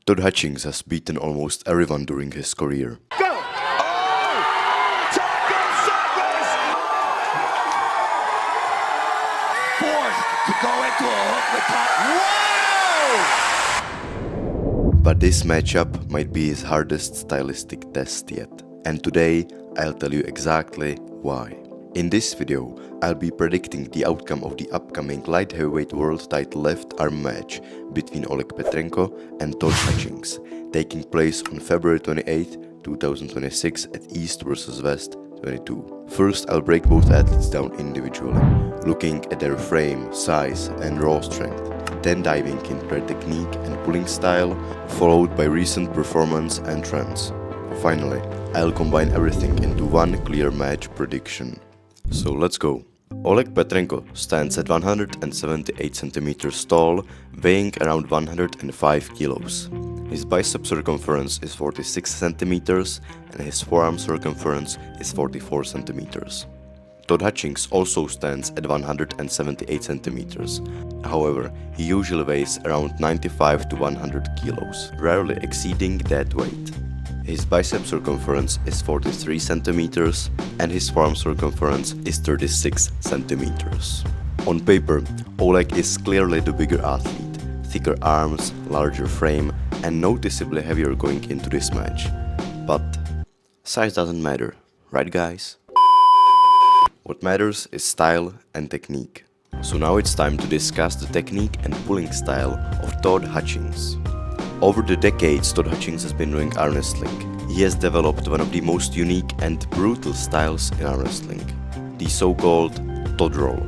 Todd Hutchings has beaten almost everyone during his career. Go! Oh! Todd goes sideways! Forced to go into a hook with Todd. Wow! But this matchup might be his hardest stylistic test yet. And today, I'll tell you exactly why. In this video, I'll be predicting the outcome of the upcoming light heavyweight world title left arm match between Oleg Petrenko and Todd Hutchings, taking place on February 28, 2026 at East vs West 22. First, I'll break both athletes down individually, looking at their frame, size and raw strength, then diving into their technique and pulling style, followed by recent performance and trends. Finally, I'll combine everything into one clear match prediction. So let's go. Oleg Petrenko stands at 178 centimeters tall, weighing around 105 kilos. His bicep circumference is 46 centimeters and his forearm circumference is 44 centimeters. Todd Hutchings also stands at 178 centimeters. However, he usually weighs around 95 to 100 kilos, rarely exceeding that weight. His bicep circumference is 43 centimeters and his forearm circumference is 36 centimeters. On paper, Oleg is clearly the bigger athlete, thicker arms, larger frame and noticeably heavier going into this match. But size doesn't matter, right guys? What matters is style and technique. So now it's time to discuss the technique and pulling style of Todd Hutchings. Over the decades, Todd Hutchings has been doing arm wrestling. He has developed one of the most unique and brutal styles in arm wrestling, the so-called Todd roll.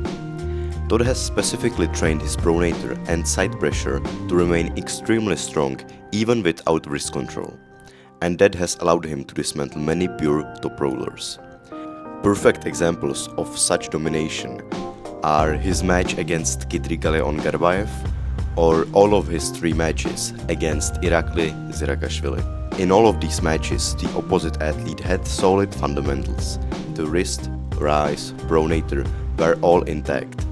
Todd has specifically trained his pronator and side pressure to remain extremely strong even without wrist control, and that has allowed him to dismantle many pure top rollers. Perfect examples of such domination are his match against Kidrigale Ongarbayev, or all of his 3 matches against Irakli Zirakashvili. In all of these matches, the opposite athlete had solid fundamentals. The wrist, rise, pronator were all intact,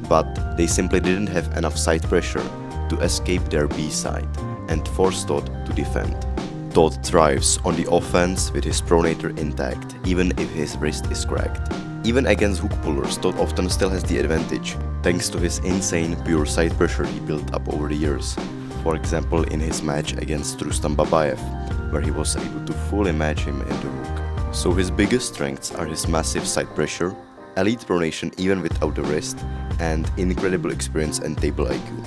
but they simply didn't have enough side pressure to escape their B side and force Todd to defend. Todd thrives on the offense with his pronator intact, even if his wrist is cracked. Even against hook pullers, Todd often still has the advantage, thanks to his insane pure side pressure he built up over the years. For example, in his match against Rustam Babayev, where he was able to fully match him in the hook. So his biggest strengths are his massive side pressure, elite pronation even without the wrist, and incredible experience and table IQ.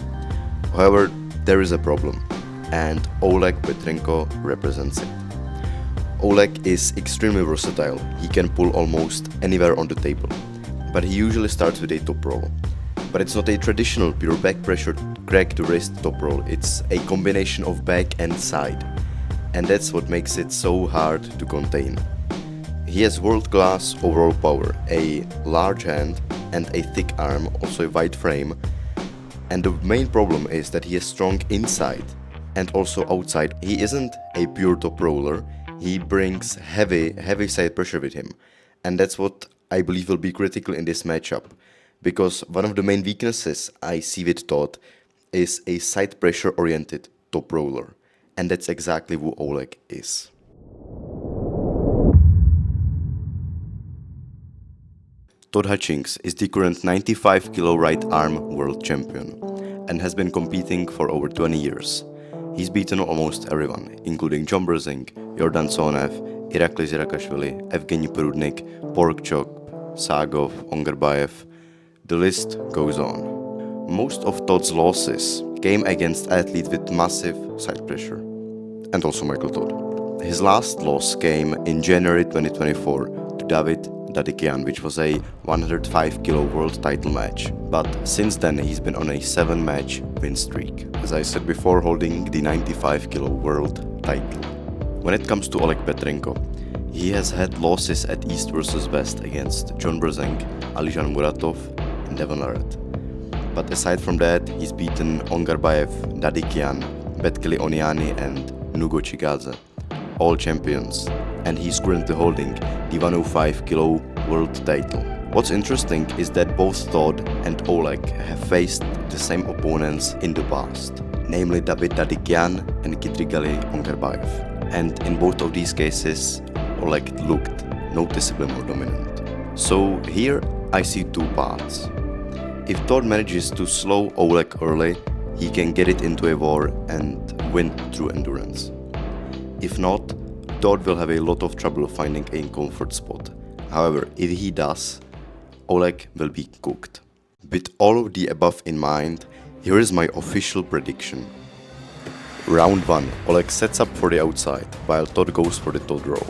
However, there is a problem, and Oleg Petrenko represents it. Oleg is extremely versatile. He can pull almost anywhere on the table, but he usually starts with a top roll. But it's not a traditional pure back pressure crack to wrist top roll, it's a combination of back and side, and that's what makes it so hard to contain. He has world-class overall power, a large hand and a thick arm, also a wide frame, and the main problem is that he is strong inside and also outside. He isn't a pure top roller. He brings heavy side pressure with him, and that's what I believe will be critical in this matchup, because one of the main weaknesses I see with Todd is a side pressure oriented top roller, and that's exactly who Oleg is. Todd Hutchings is the current 95 kilo right arm world champion and has been competing for over 20 years. He's beaten almost everyone, including John Brzezinski, Jordan Sonev, Irakli Zirakashvili, Evgeny Perudnik, Porkchop, Sagov, Ongarbayev. The list goes on. Most of Todd's losses came against athletes with massive side pressure, and also Michael Todd. His last loss came in January 2024 to David Dadikian, which was a 105 kilo world title match. But since then he's been on a 7-match win streak, as I said before, holding the 95 kilo world title. When it comes to Oleg Petrenko, he has had losses at East vs West against John Brzezinski, Alijan Muratov and Devon Larratt. But aside from that, he's beaten Ongarbayev, Dadikian, Betkeli Oniani and Nugo Chigadze, all champions, and he's currently holding the 105 kilo world title. What's interesting is that both Todd and Oleg have faced the same opponents in the past, namely David Dadikian and Kidrigali Ongarbayev. And in both of these cases, Oleg looked noticeably more dominant. So here I see two paths. If Todd manages to slow Oleg early, he can get it into a war and win through endurance. If not, Todd will have a lot of trouble finding a comfort spot. However, if he does, Oleg will be cooked. With all of the above in mind, here is my official prediction. Round 1, Oleg sets up for the outside, while Todd goes for the Todd roll.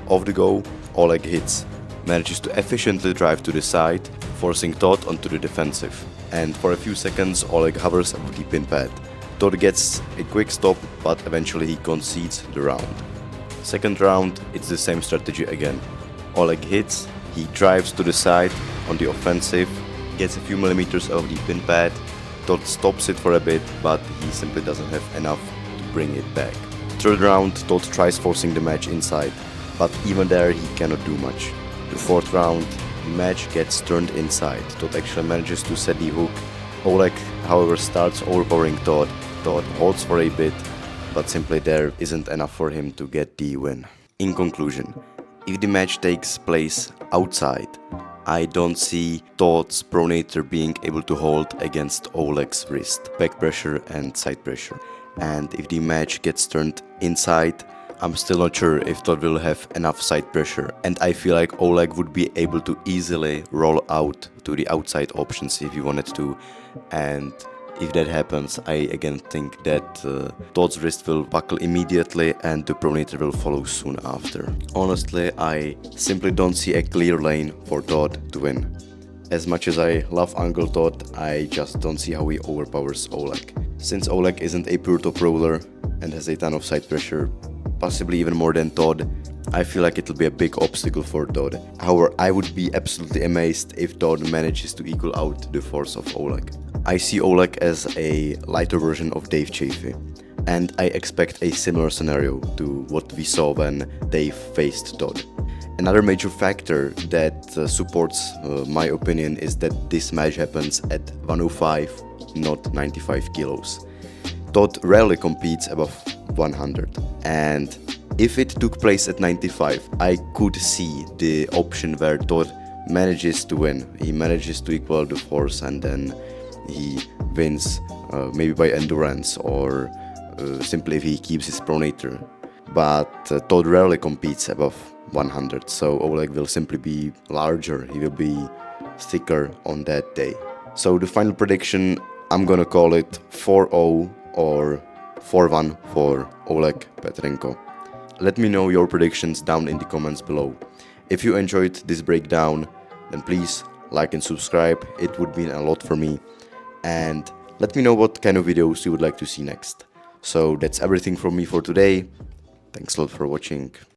Off the go, Oleg hits, manages to efficiently drive to the side, forcing Todd onto the defensive. And for a few seconds, Oleg hovers above the pin pad. Todd gets a quick stop, but eventually he concedes the round. Second round, it's the same strategy again. Oleg hits, he drives to the side on the offensive, gets a few millimeters of the pin pad. Todd stops it for a bit, but he simply doesn't have enough to bring it back. Third round, Todd tries forcing the match inside, but even there he cannot do much. The fourth round, the match gets turned inside. Todd actually manages to set the hook. Oleg, however, starts overpowering Todd. Todd holds for a bit, but simply there isn't enough for him to get the win. In conclusion, if the match takes place outside, I don't see Todd's pronator being able to hold against Oleg's wrist, back pressure and side pressure. And if the match gets turned inside, I'm still not sure if Todd will have enough side pressure. And I feel like Oleg would be able to easily roll out to the outside options if he wanted to. And if that happens, I again think that Todd's wrist will buckle immediately and the pronator will follow soon after. Honestly, I simply don't see a clear lane for Todd to win. As much as I love Uncle Todd, I just don't see how he overpowers Oleg. Since Oleg isn't a pure top roller and has a ton of side pressure, possibly even more than Todd, I feel like it'll be a big obstacle for Todd. However, I would be absolutely amazed if Todd manages to equal out the force of Oleg. I see Oleg as a lighter version of Dave Chaffee, and I expect a similar scenario to what we saw when Dave faced Todd. Another major factor that supports my opinion is that this match happens at 105, not 95 kilos. Todd rarely competes above 100, and if it took place at 95, I could see the option where Todd manages to win. He manages to equal the force and then he wins maybe by endurance or simply if he keeps his pronator. But Todd rarely competes above 100, so Oleg will simply be larger, he will be thicker on that day. So the final prediction, I'm gonna call it 4-0 or 4-1 for Oleg Petrenko. Let me know your predictions down in the comments below. If you enjoyed this breakdown, then please like and subscribe, it would mean a lot for me. And let me know what kind of videos you would like to see next. So that's everything from me for today. Thanks a lot for watching.